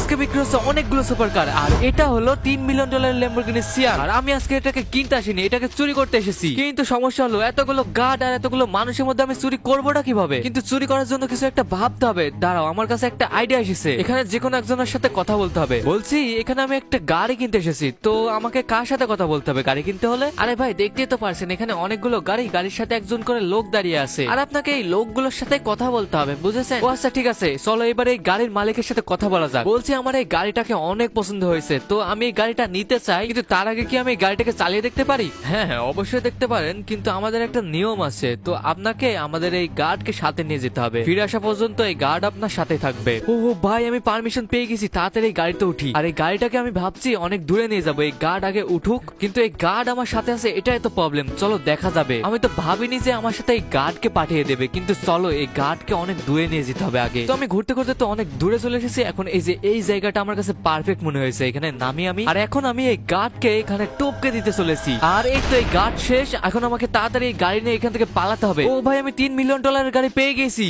আজকে বিক্রি হচ্ছে অনেকগুলো সুপার কার, আর এটা হলো $3 মিলিয়ন ল্যাম্বরগিনি সিয়ার। আর আমি আজকে এটাকে কিনতে আসিনি, এটাকে চুরি করতে এসেছি। কিন্তু সমস্যা হলো এতগুলো গার্ড আর এতগুলো মানুষের মধ্যে আমি চুরি করবোটা কিভাবে? কিন্তু চুরি করার জন্য কিছু একটা ভাবতে হবে। দাঁড়াও, আমার কাছে একটা আইডিয়া এসেছে। এখানে যে কোনো একজনের সাথে কথা বলতে হবে। বলছি, এখানে আমি একটা গাড়ি কিনতে এসেছি, তো আমাকে কার সাথে কথা বলতে হবে গাড়ি কিনতে হলে? আরে ভাই, দেখতেই তো পারছেন এখানে অনেকগুলো গাড়ি, গাড়ির সাথে একজন করে লোক দাঁড়িয়ে আছে, আর আপনাকে এই লোকগুলোর সাথে কথা বলতে হবে, বুঝেছেন? ও আচ্ছা, ঠিক আছে, চলো এবার এই গাড়ির মালিকের সাথে কথা বলা যাক। বলছি, আমার এই গাড়িটাকে অনেক পছন্দ হয়েছে, তো আমি এই গাড়িটা নিতে চাই, কিন্তু তার আগে কি আমি এই গাড়িটাকে চালিয়ে দেখতে পারি? হ্যাঁ হ্যাঁ, অবশ্যই দেখতে পারেন, কিন্তু আমাদের একটা নিয়ম আছে। তো আপনাকে আমাদের এই গার্ডকে সাথে নিয়ে যেতে হবে, ফিরে আসা পর্যন্ত এই গার্ড আপনার সাথে থাকবে। ও ভাই, আমি পারমিশন পেয়ে গেছি, তাড়াতাড়ি এই গাড়িতে উঠি। আর এই গাড়িটাকে আমি ভাবছি অনেক দূরে নিয়ে যাবো, এই গার্ড আগে উঠুক। কিন্তু এই গার্ড আমার সাথে আছে, এটাই তো প্রবলেম। চলো দেখা যাবে। আমি তো ভাবিনি যে আমার সাথে এই গার্ডকে পাঠিয়ে দেবে, কিন্তু চলো এই গার্ডকে অনেক দূরে নিয়ে যেতে হবে আগে। তো আমি ঘুরতে ঘুরতে তো অনেক দূরে চলে এসেছি। এখন এই যে এই জায়গাটা আমার কাছে পারফেক্ট মনে হয়েছে, এখানে নামি আমি। আর এখন আমি এই গার্ডকে এখানে টপকে দিতে চলেছি। আর এই তো এই গার্ড শেষ। এখন আমাকে তাড়াতাড়ি এই গাড়ি নিয়ে এখান থেকে পালাতে হবে। ও ভাই, আমি $3 মিলিয়ন গাড়ি পেয়ে গেছি।